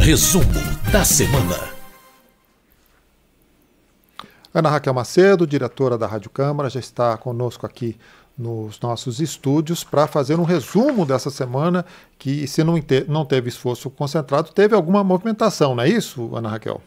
Resumo da semana. Ana Raquel Macedo, diretora da Rádio Câmara, já está conosco aqui nos nossos estúdios para fazer um resumo dessa semana que, se não teve esforço concentrado, teve alguma movimentação, não é isso, Ana Raquel?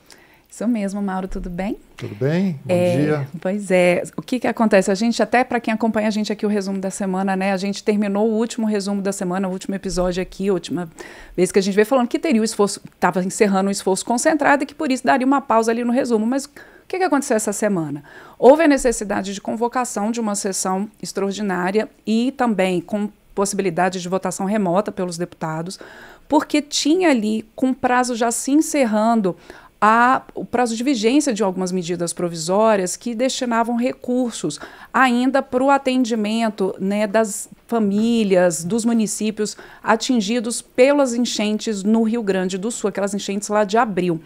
Isso mesmo, Mauro, tudo bem? Tudo bem? Bom dia. Pois é, o que acontece? A gente, até para quem acompanha a gente aqui, o resumo da semana, né? A gente terminou o último resumo da semana, o último episódio aqui, a última vez que a gente veio falando que teria o esforço, estava encerrando o esforço concentrado e que por isso daria uma pausa ali no resumo, mas o que aconteceu essa semana? Houve a necessidade de convocação de uma sessão extraordinária e também com possibilidade de votação remota pelos deputados, porque tinha ali, com o prazo já se encerrando, o prazo de vigência de algumas medidas provisórias que destinavam recursos ainda para o atendimento, né, das famílias, dos municípios atingidos pelas enchentes no Rio Grande do Sul, aquelas enchentes lá de abril.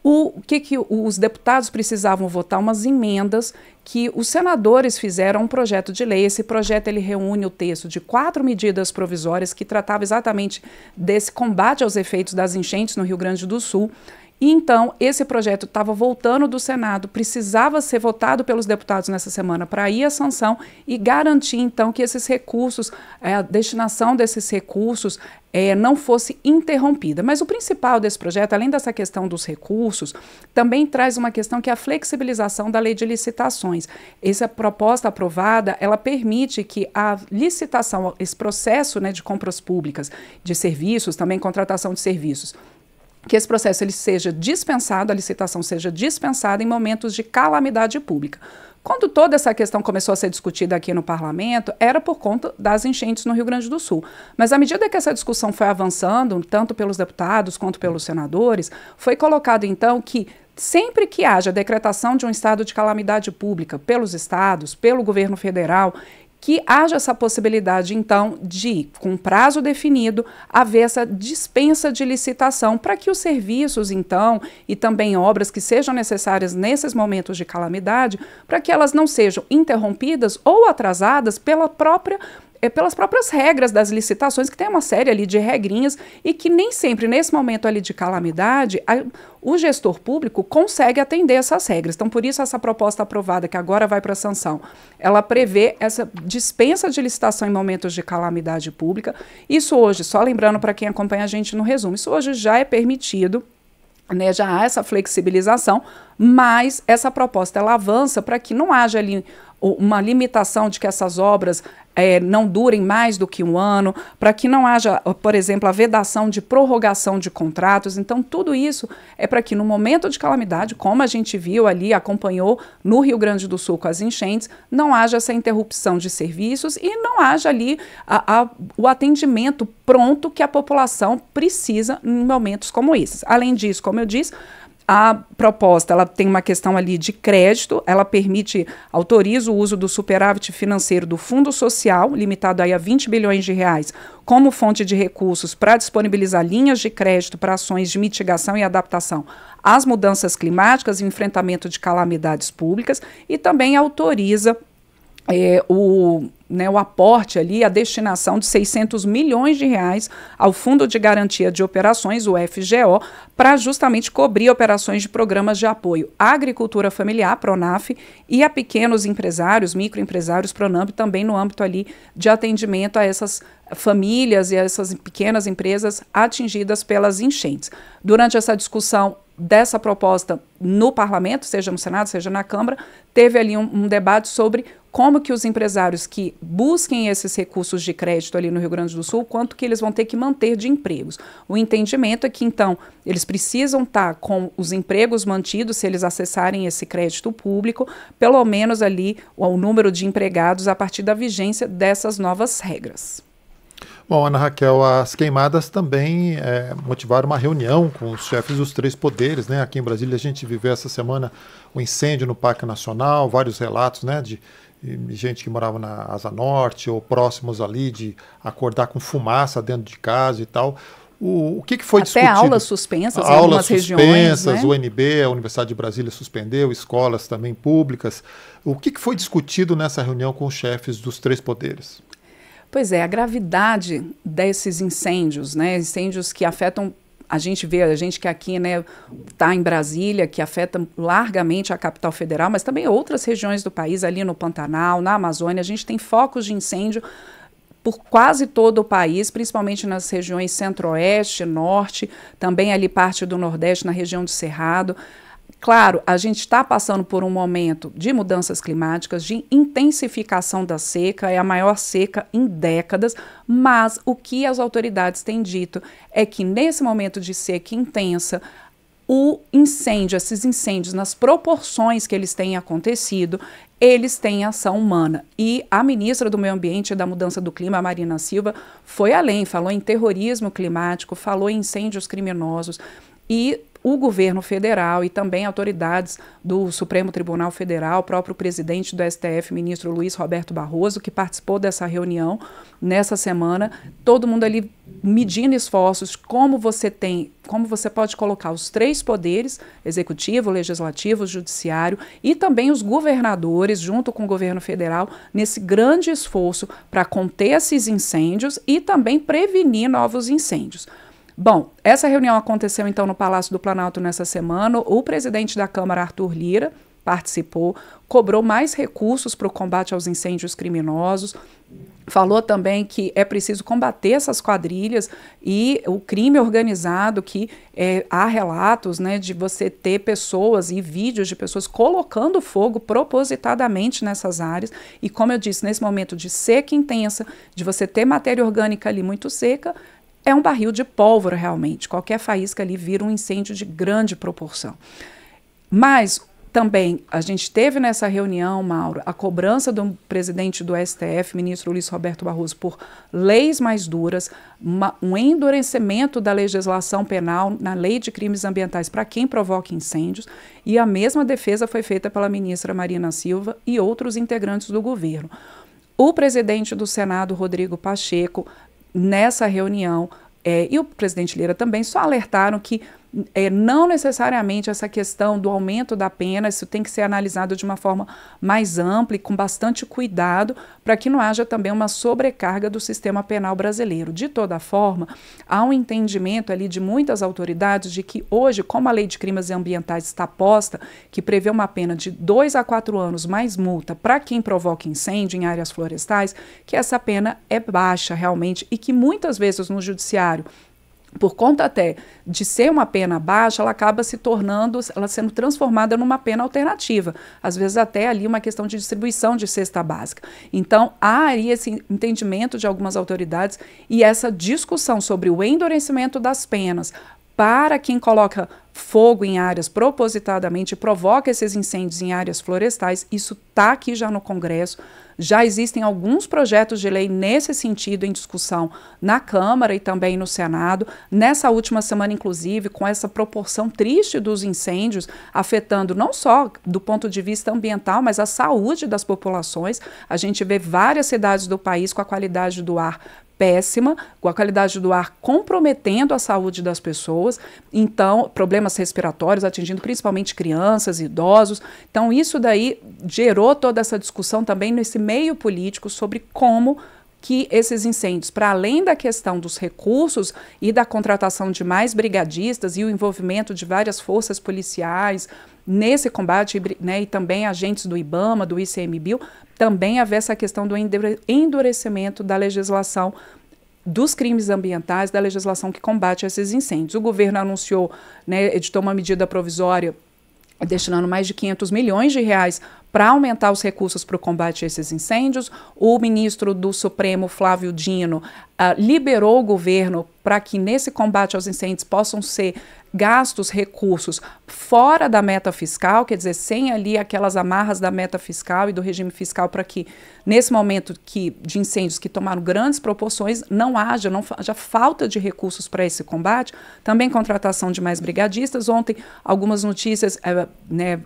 O que os deputados precisavam votar? Umas emendas que os senadores fizeram um projeto de lei. Esse projeto ele reúne o texto de 4 medidas provisórias que tratavam exatamente desse combate aos efeitos das enchentes no Rio Grande do Sul. E então, esse projeto estava voltando do Senado, precisava ser votado pelos deputados nessa semana para ir à sanção e garantir, então, que esses recursos, a destinação desses recursos não fosse interrompida. Mas o principal desse projeto, além dessa questão dos recursos, também traz uma questão que é a flexibilização da lei de licitações. Essa proposta aprovada, ela permite que a licitação, esse processo, né, de compras públicas, de serviços, também contratação de serviços, que esse processo ele seja dispensado, a licitação seja dispensada em momentos de calamidade pública. Quando toda essa questão começou a ser discutida aqui no parlamento, era por conta das enchentes no Rio Grande do Sul. Mas à medida que essa discussão foi avançando, tanto pelos deputados quanto pelos senadores, foi colocado então que sempre que haja decretação de um estado de calamidade pública pelos estados, pelo governo federal, que haja essa possibilidade, então, de, com prazo definido, haver essa dispensa de licitação para que os serviços, então, e também obras que sejam necessárias nesses momentos de calamidade, para que elas não sejam interrompidas ou atrasadas pelas próprias regras das licitações, que tem uma série ali de regrinhas e que nem sempre, nesse momento ali de calamidade, o gestor público consegue atender essas regras. Então, por isso, essa proposta aprovada, que agora vai para a sanção, ela prevê essa dispensa de licitação em momentos de calamidade pública. Isso hoje, só lembrando para quem acompanha a gente no resumo, isso hoje já é permitido, né, já há essa flexibilização, mas essa proposta ela avança para que não haja ali uma limitação de que essas obras não durem mais do que um ano, para que não haja, por exemplo, a vedação de prorrogação de contratos. Então, tudo isso é para que no momento de calamidade, como a gente viu ali, acompanhou no Rio Grande do Sul com as enchentes, não haja essa interrupção de serviços e não haja ali o atendimento pronto que a população precisa em momentos como esses. Além disso, como eu disse, a proposta ela tem uma questão ali de crédito, ela autoriza o uso do superávit financeiro do Fundo Social, limitado aí a 20 bilhões de reais, como fonte de recursos para disponibilizar linhas de crédito para ações de mitigação e adaptação às mudanças climáticas e enfrentamento de calamidades públicas, e também autoriza o aporte ali, a destinação de 600 milhões de reais ao Fundo de Garantia de Operações, o FGO, para justamente cobrir operações de programas de apoio à agricultura familiar, PRONAF, e a pequenos empresários, microempresários, PRONAMP, também no âmbito ali de atendimento a essas famílias e a essas pequenas empresas atingidas pelas enchentes. Durante essa discussão dessa proposta no parlamento, seja no Senado, seja na Câmara, teve ali um debate sobre como que os empresários que busquem esses recursos de crédito ali no Rio Grande do Sul, quanto que eles vão ter que manter de empregos. O entendimento é que, então, eles precisam estar com os empregos mantidos, se eles acessarem esse crédito público, pelo menos ali o número de empregados a partir da vigência dessas novas regras. Bom, Ana Raquel, as queimadas também motivaram uma reunião com os chefes dos 3 poderes, né? Aqui em Brasília a gente viveu essa semana o incêndio no Parque Nacional, vários relatos, né, de gente que morava na Asa Norte ou próximos ali, de acordar com fumaça dentro de casa e tal. O que foi discutido? Até aulas suspensas em algumas regiões, né? O UNB, a Universidade de Brasília suspendeu, escolas também públicas. O que foi discutido nessa reunião com os chefes dos 3 poderes? Pois é, a gravidade desses incêndios, né, incêndios que afetam a gente vê, a gente que aqui, né, está em Brasília, que afeta largamente a capital federal, mas também outras regiões do país, ali no Pantanal, na Amazônia, a gente tem focos de incêndio por quase todo o país, principalmente nas regiões centro-oeste, norte, também ali parte do nordeste, na região do Cerrado. Claro, a gente está passando por um momento de mudanças climáticas, de intensificação da seca, é a maior seca em décadas, mas o que as autoridades têm dito é que nesse momento de seca intensa, o incêndio, esses incêndios, nas proporções que eles têm acontecido, eles têm ação humana. E a ministra do Meio Ambiente e da Mudança do Clima, Marina Silva, foi além, falou em terrorismo climático, falou em incêndios criminosos e o governo federal e também autoridades do Supremo Tribunal Federal, o próprio presidente do STF, ministro Luiz Roberto Barroso, que participou dessa reunião nessa semana, todo mundo ali medindo esforços, como você pode colocar os três poderes, executivo, legislativo, judiciário, e também os governadores, junto com o governo federal, nesse grande esforço para conter esses incêndios e também prevenir novos incêndios. Bom, essa reunião aconteceu então no Palácio do Planalto nessa semana. O presidente da Câmara, Arthur Lira, participou, cobrou mais recursos para o combate aos incêndios criminosos, falou também que é preciso combater essas quadrilhas e o crime organizado, que há relatos, né, de você ter pessoas e vídeos de pessoas colocando fogo propositadamente nessas áreas. E como eu disse, nesse momento de seca intensa, de você ter matéria orgânica ali muito seca, é um barril de pólvora realmente. Qualquer faísca ali vira um incêndio de grande proporção. Mas também a gente teve nessa reunião, Mauro, a cobrança do presidente do STF, ministro Luiz Roberto Barroso, por leis mais duras, um endurecimento da legislação penal na lei de crimes ambientais para quem provoca incêndios, e a mesma defesa foi feita pela ministra Marina Silva e outros integrantes do governo. O presidente do Senado, Rodrigo Pacheco, nessa reunião, e o presidente Lira também só alertaram que não necessariamente essa questão do aumento da pena, isso tem que ser analisado de uma forma mais ampla e com bastante cuidado, para que não haja também uma sobrecarga do sistema penal brasileiro. De toda forma, há um entendimento ali de muitas autoridades de que hoje, como a lei de crimes ambientais está posta, que prevê uma pena de 2 a 4 anos mais multa para quem provoca incêndio em áreas florestais, que essa pena é baixa realmente e que muitas vezes no judiciário, por conta até de ser uma pena baixa, ela acaba ela sendo transformada numa pena alternativa. Às vezes até ali uma questão de distribuição de cesta básica. Então, há aí esse entendimento de algumas autoridades e essa discussão sobre o endurecimento das penas para quem coloca fogo em áreas propositadamente e provoca esses incêndios em áreas florestais. Isso está aqui já no Congresso. Já existem alguns projetos de lei nesse sentido em discussão na Câmara e também no Senado. Nessa última semana, inclusive, com essa proporção triste dos incêndios, afetando não só do ponto de vista ambiental, mas a saúde das populações. A gente vê várias cidades do país com a qualidade do ar péssima, com a qualidade do ar comprometendo a saúde das pessoas, então problemas respiratórios atingindo principalmente crianças, idosos. Então isso daí gerou toda essa discussão também nesse meio político sobre como que esses incêndios, para além da questão dos recursos e da contratação de mais brigadistas e o envolvimento de várias forças policiais nesse combate, né, e também agentes do IBAMA, do ICMBio, também haver essa questão do endurecimento da legislação dos crimes ambientais, da legislação que combate esses incêndios. O governo anunciou, né, editou uma medida provisória destinando mais de 500 milhões de reais para aumentar os recursos para o combate a esses incêndios. O ministro do Supremo, Flávio Dino, liberou o governo para que nesse combate aos incêndios possam ser gastos, recursos fora da meta fiscal, quer dizer, sem ali aquelas amarras da meta fiscal e do regime fiscal, para que nesse momento de incêndios que tomaram grandes proporções não haja falta de recursos para esse combate. Também contratação de mais brigadistas. Ontem algumas notícias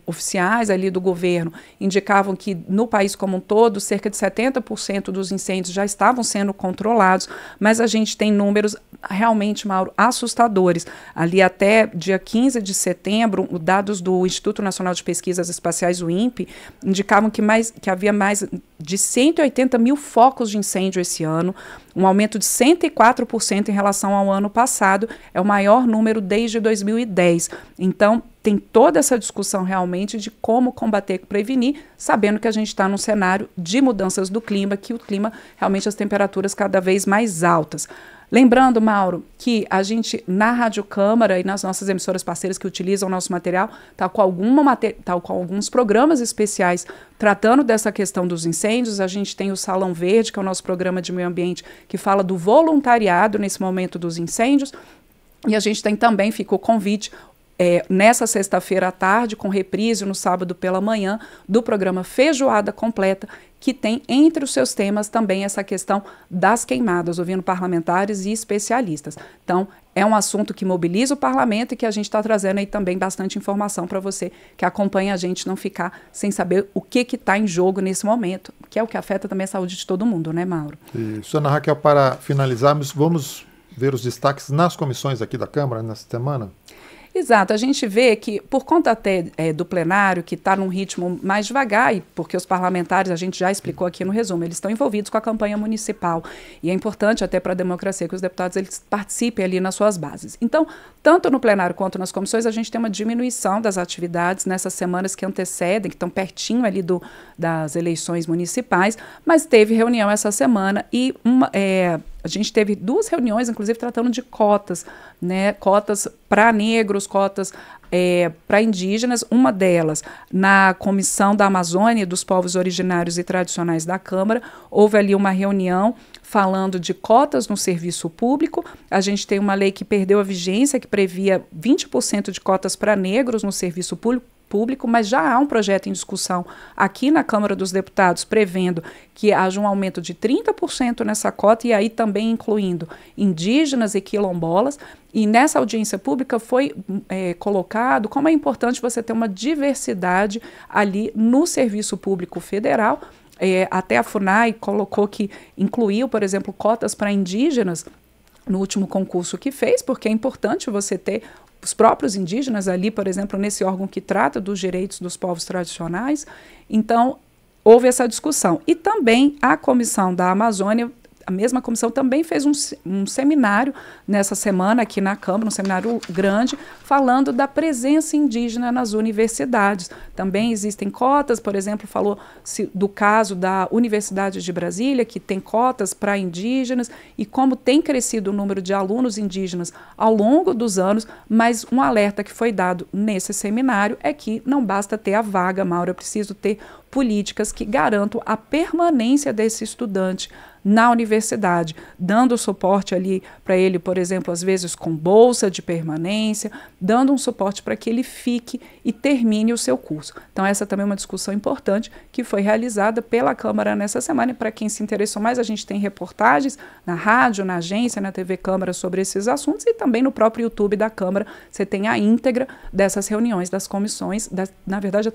oficiais ali do governo indicavam que no país como um todo cerca de 70% dos incêndios já estavam sendo controlados, mas a gente tem números realmente, Mauro, assustadores. Ali até dia 15 de setembro, dados do Instituto Nacional de Pesquisas Espaciais, o INPE, indicavam que havia mais de 180 mil focos de incêndio esse ano, um aumento de 104% em relação ao ano passado, é o maior número desde 2010. Então, tem toda essa discussão realmente de como combater e prevenir, sabendo que a gente está num cenário de mudanças do clima, que o clima, realmente as temperaturas cada vez mais altas. Lembrando, Mauro, que a gente, na Rádio Câmara e nas nossas emissoras parceiras que utilizam o nosso material, tá com alguns programas especiais tratando dessa questão dos incêndios. A gente tem o Salão Verde, que é o nosso programa de meio ambiente, que fala do voluntariado nesse momento dos incêndios. E a gente tem também, fica o convite, nessa sexta-feira à tarde, com reprise no sábado pela manhã, do programa Feijoada Completa, que tem entre os seus temas também essa questão das queimadas, ouvindo parlamentares e especialistas. Então, é um assunto que mobiliza o parlamento e que a gente está trazendo aí também bastante informação para você que acompanha a gente não ficar sem saber o que está em jogo nesse momento, que é o que afeta também a saúde de todo mundo, né, Mauro? Isso, Ana Raquel, para finalizarmos, vamos ver os destaques nas comissões aqui da Câmara nessa semana? Exato, a gente vê que por conta até do plenário, que está num ritmo mais devagar, e porque os parlamentares, a gente já explicou aqui no resumo, eles estão envolvidos com a campanha municipal, e é importante até para a democracia que os deputados eles participem ali nas suas bases. Então, tanto no plenário quanto nas comissões, a gente tem uma diminuição das atividades nessas semanas que antecedem, que estão pertinho ali das eleições municipais, mas teve reunião essa semana e a gente teve 2 reuniões, inclusive, tratando de cotas, né? Cotas para negros, cotas para indígenas. Uma delas, na Comissão da Amazônia e dos Povos Originários e Tradicionais da Câmara, houve ali uma reunião falando de cotas no serviço público. A gente tem uma lei que perdeu a vigência, que previa 20% de cotas para negros no serviço público, mas já há um projeto em discussão aqui na Câmara dos Deputados prevendo que haja um aumento de 30% nessa cota e aí também incluindo indígenas e quilombolas. E nessa audiência pública foi colocado como é importante você ter uma diversidade ali no serviço público federal. Até a FUNAI colocou que incluiu, por exemplo, cotas para indígenas no último concurso que fez, porque é importante você ter os próprios indígenas ali, por exemplo, nesse órgão que trata dos direitos dos povos tradicionais. Então, houve essa discussão. E também a Comissão da Amazônia, a mesma comissão também fez um seminário nessa semana aqui na Câmara, um seminário grande, falando da presença indígena nas universidades. Também existem cotas, por exemplo, falou-se do caso da Universidade de Brasília, que tem cotas para indígenas, e como tem crescido o número de alunos indígenas ao longo dos anos, mas um alerta que foi dado nesse seminário é que não basta ter a vaga, Mauro, é preciso ter políticas que garantam a permanência desse estudante na universidade, dando suporte ali para ele, por exemplo, às vezes com bolsa de permanência, dando um suporte para que ele fique e termine o seu curso. Então essa também é uma discussão importante que foi realizada pela Câmara nessa semana, e para quem se interessou mais, a gente tem reportagens na rádio, na agência, na TV Câmara sobre esses assuntos, e também no próprio YouTube da Câmara você tem a íntegra dessas reuniões das comissões, na verdade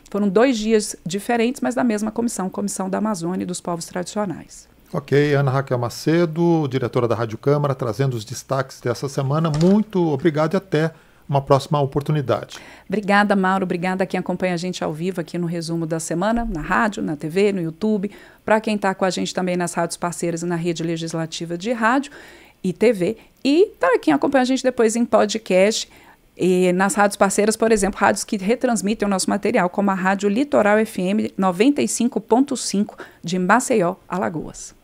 foram 2 dias diferentes, mas da mesma comissão da Amazônia e dos povos tradicionais. Ok, Ana Raquel Macedo, diretora da Rádio Câmara, trazendo os destaques dessa semana. Muito obrigado e até uma próxima oportunidade. Obrigada, Mauro. Obrigada a quem acompanha a gente ao vivo aqui no resumo da semana, na rádio, na TV, no YouTube. Para quem está com a gente também nas rádios parceiras e na rede legislativa de rádio e TV. E para quem acompanha a gente depois em podcast e nas rádios parceiras, por exemplo, rádios que retransmitem o nosso material, como a Rádio Litoral FM 95.5 de Maceió, Alagoas.